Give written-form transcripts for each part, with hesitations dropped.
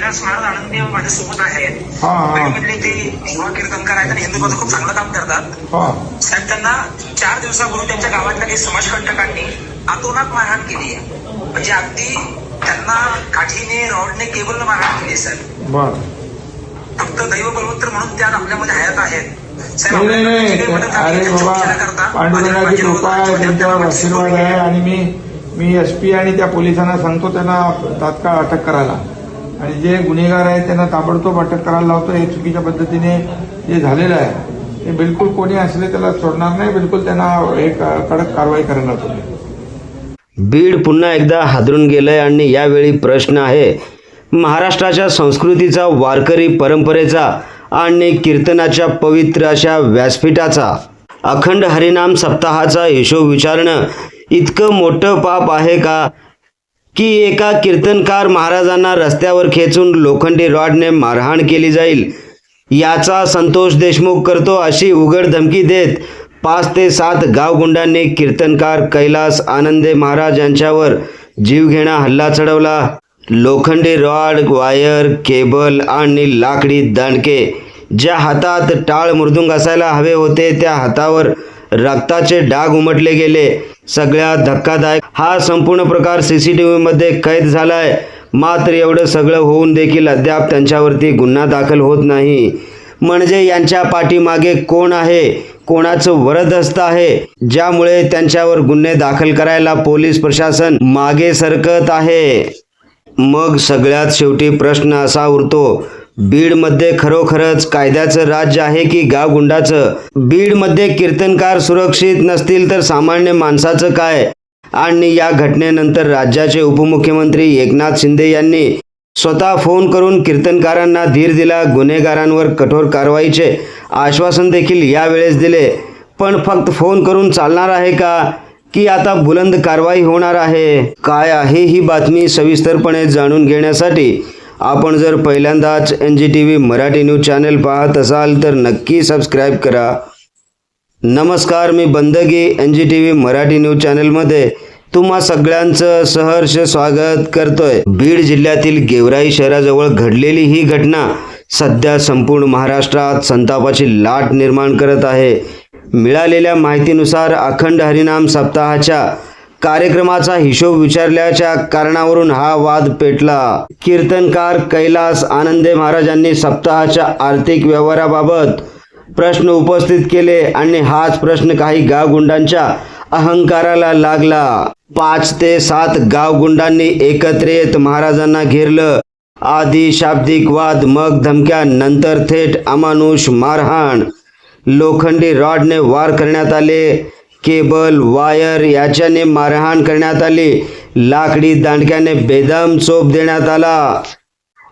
कैलास महाराज आनंदी माझ्यासोबत आहेत. हा. ते युवा कीर्तनकार आहेत आणि हिंदुत्वाचं खूप चांगलं काम करतात. साहेब, त्यांना 4 दिवसापूर्वी त्यांच्या गावातल्या काही समाजकंटकांनी आतोनात मारहाण केली आहे. म्हणजे अगदी त्यांना काठीने, रॉडने, केबलने मारहाण केली आहे साहेब. फक्त दैव बलवंतर म्हणून त्या आपल्यामध्ये हयात आहेत. नाही, अरे बाबा, पांडुरंगाची कृपा आहे, त्यांच्यावर आशीर्वाद आहे. आणि मी SP आणि त्या पोलिसांना सांगतो त्यांना तात्काळ अटक करायला, आणि जे गुन्हेगार आहेत त्यांना ताबडतोब अटक करायला लावतो. हे चुकीच्या पद्धतीने जे झालेलं आहे हे बिलकुल कोणी असले त्याला सोडणार नाही. बिलकुल त्यांना एक कडक कारवाई करायला लावतो. बीड पुन्हा एकदा हादरून गेलंय आणि यावेळी प्रश्न आहे महाराष्ट्राच्या संस्कृतीचा, वारकरी परंपरेचा आणि कीर्तनाच्या पवित्र अशा व्यासपीठाचा अखंड हरिनाम सप्ताहाचा हिशोब विचारणं इतकं मोठं पाप आहे का, की एका कीर्तनकार महाराजांना रस्त्यावर खेचून लोखंडी रॉडने मारहाण केली जाईल याचा संतोष देशमुख करतो अशी उघड धमकी देत 5 ते 7 गावगुंडांनी कीर्तनकार कैलास आनंदे महाराज यांच्यावर जीवघेणा हल्ला चढवला. लोखंडी रॉड, वायर, केबल आणि लाकडी दांडके, ज्या हातात टाळ मृदुंग असायला हवे होते त्या हातावर रक्ताचे डाग उमटले गेले. सगळ्यात धक्कादायक हा संपूर्ण प्रकार CCTV मध्ये कैद झालाय. मात्र एवढं सगळं होऊन देखील अद्याप त्यांच्यावरती गुन्हा दाखल होत नाही. म्हणजे यांच्या पाठीमागे कोण आहे, कोणाचं वरदहस्त आहे, ज्यामुळे त्यांच्यावर गुन्हे दाखल करायला पोलीस प्रशासन मागे सरकत आहे. मग सगळ्यात शेवटी प्रश्न असा उरतो, बीडमध्ये खरोखरच कायद्याचं राज्य आहे की गावगुंडाचं? बीडमध्ये कीर्तनकार सुरक्षित नसतील तर सामान्य माणसाचं काय? आणि या घटनेनंतर राज्याचे उपमुख्यमंत्री एकनाथ शिंदे यांनी स्वतः फोन करून कीर्तनकारांना धीर दिला. गुन्हेगारांवर कठोर कारवाईचे आश्वासन देखील यावेळेस दिले. पण फक्त फोन करून चालणार आहे का, की आता बुलंद कारवाई होणार आहे? काय आहे ही बातमी सविस्तरपणे जाणून घेण्यासाठी आपण जर पहिल्यांदाच NGTV मराठी न्यूज चॅनल पाहत असाल तर नक्की सबस्क्राईब करा. नमस्कार, मी बंदगी NGTV मराठी न्यूज चॅनलमध्ये तुम्हा सगळ्यांचं सहर्ष स्वागत करतोय. बीड जिल्ह्यातील गेवराई शहराजवळ घडलेली ही घटना सध्या संपूर्ण महाराष्ट्रात संतापाची लाट निर्माण करत आहे. मिळालेल्या माहितीनुसार अखंड हरिनाम सप्ताहाच्या कार्यक्रमाचा हिशोब विचारल्याच्या कारणावरून हा वाद पेटला. कीर्तनकार कैलास आनंदे महाराजांनी सप्ताहाच्या आर्थिक व्यवहाराबाबत प्रश्न उपस्थित केले आणि हाच प्रश्न काही गावगुंडांच्या अहंकाराला लागला. 5 ते 7 गावगुंडांनी एकत्र येत महाराजांना घेरलं. आधी शाब्दिक वाद, मग धमक्या, नंतर थेट अमानुष मारहाण. लोखंडी रॉडने वार करण्यात आले, केबल, वायर याच्याने मारहाण करण्यात आली, लाकडी दांडक्याने बेदम चोप देण्यात आला.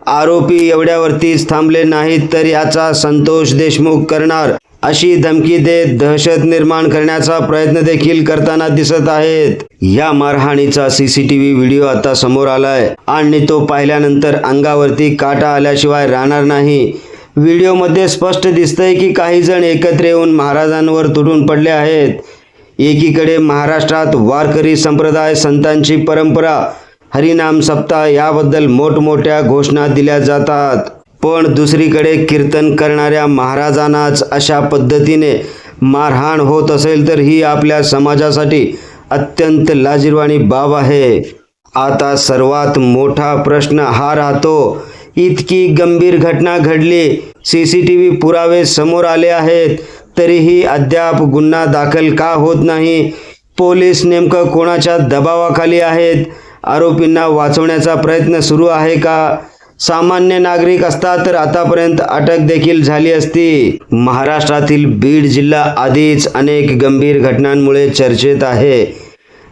आरोपी एवढ्यावरतीच थांबले नाहीत तर याचा संतोष देशमुख करणार अशी धमकी देत दहशत निर्माण करण्याचा प्रयत्न देखील करताना दिसत आहेत. या मारहाणीचा CCTV व्हिडिओ आता समोर आलाय आणि तो पाहिल्यानंतर अंगावरती काटा आल्याशिवाय राहणार नाही. व्हिडिओमध्ये स्पष्ट दिसतंय की काही जण एकत्र येऊन महाराजांवर तुटून पडले आहेत. एकीकडे महाराष्ट्रात वारकरी संप्रदाय, संतांची परंपरा, हरिनाम सप्ताह याबद्दल मोठमोठ्या घोषणा दिल्या जातात, पण दुसरीकडे कीर्तन करणाऱ्या महाराजांनाच अशा पद्धतीने मारहाण होत असेल तर ही आपल्या समाजासाठी अत्यंत लाजिरवाणी बाब आहे. आता सर्वात मोठा प्रश्न हा राहतो, इतकी गंभीर घटना घडली, CCTV पुरावे समोर आले आहेत, तरीही अद्याप गुन्हा दाखल का होत नाही? पोलीस नेमकं कोणाच्या दबावाखाली आहेत? आरोपींना वाचवण्याचा प्रयत्न सुरू आहे का? सामान्य नागरिक असता तर आतापर्यंत अटक देखील झाली असती. महाराष्ट्रातील बीड जिल्हा आधीच अनेक गंभीर घटनांमुळे चर्चेत आहे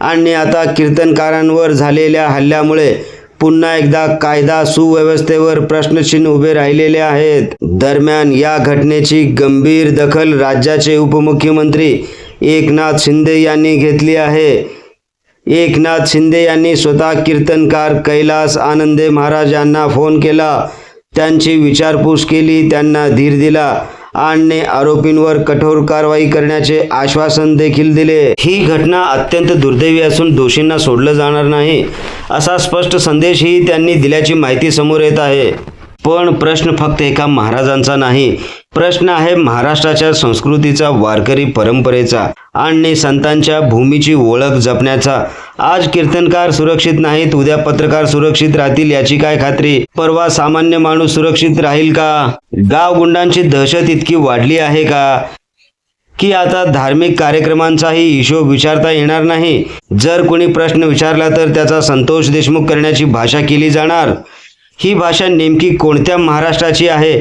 आणि आता कीर्तनकारांवर झालेल्या हल्ल्यामुळे पुन्हा एकदा कायदा सुव्यवस्थेवर प्रश्नचिन्ह उभे राहिलेले आहेत. दरम्यान या घटनेची गंभीर दखल राज्याचे उपमुख्यमंत्री एकनाथ शिंदे यांनी घेतली आहे. एकनाथ शिंदे यांनी स्वतः कीर्तनकार कैलास आनंदे महाराज यांना फोन केला, त्यांची विचारपूस केली, त्यांना धीर दिला आणि आरोपींवर कठोर कारवाई करण्याचे आश्वासन देखील दिले. ही घटना अत्यंत दुर्दैवी असून दोषींना सोडलं जाणार नाही असा स्पष्ट संदेशही त्यांनी दिल्याची माहिती समोर येत आहे. पण प्रश्न फक्त एका महाराजांचा नाही, प्रश्न आहे महाराष्ट्राच्या संस्कृतीचा, वारकरी परंपरेचा आणि संतांच्या भूमीची ओळख जपण्याचा. आज कीर्तनकार सुरक्षित नाहीत, उद्या पत्रकार सुरक्षित राहतील याची काय खात्री? परवा सामान्य माणूस सुरक्षित राहील का? गाव गुंडांची दहशत इतकी वाढली आहे का की आता धार्मिक कार्यक्रमांचाही हिशोब विचारता येणार नाही? जर कोणी प्रश्न विचारला तर त्याचा संतोष देशमुख करण्याची भाषा केली जाणार. ही भाषा नेमकी कोणत्या महाराष्ट्राची आहे?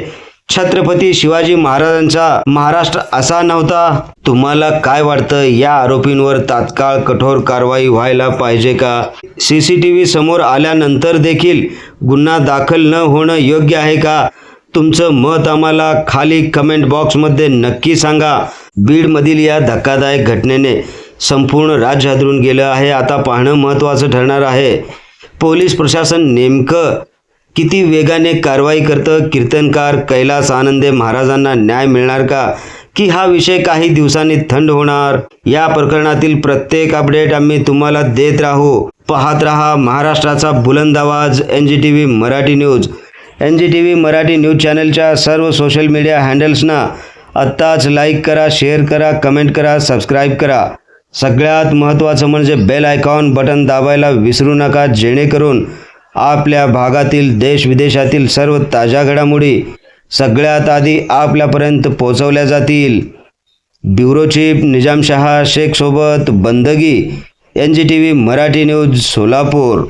छत्रपती शिवाजी महाराजांचा महाराष्ट्र असा नव्हता. तुम्हाला काय वाटतं, या आरोपींवर तात्काळ कठोर कारवाई व्हायला पाहिजे का? CCTV समोर आल्यानंतर देखील गुन्हा दाखल न होणं योग्य आहे का? तुमचं मत आम्हाला खाली कमेंट बॉक्समध्ये नक्की सांगा. बीडमधील या धक्कादायक घटनेने संपूर्ण राज्य हादरून गेलं आहे. आता पाहणं महत्त्वाचं ठरणार आहे, पोलीस प्रशासन नेमकं किती वेगाने कारवाई करतं. कीर्तनकार कैलास आनंदे महाराजांना न्याय मिळणार का, की हा विषय काही दिवसांनी थंड होणार? या प्रकरणातील प्रत्येक अपडेट आम्ही तुम्हाला देत राहू. पाहत रहा महाराष्ट्राचा बुलंद आवाज NGTV Marathi news. NGTV Marathi news चॅनलच्या सर्व सोशल मीडिया हँडल्सना आत्ताच लाईक करा, शेअर करा, कमेंट करा, सबस्क्राईब करा. सगळ्यात महत्त्वाचं म्हणजे बेल आयकॉन बटन दाबायला विसरू नका, जेणेकरून आपल्या भागातील देश विदेशातील सर्व ताज्या घडामोडी सगळ्यात आधी आपल्यापर्यंत पोहोचवल्या जातील. ब्युरो चीफ निजामशाह शेख सोबत बंदगी. NGTV Marathi news Solapur.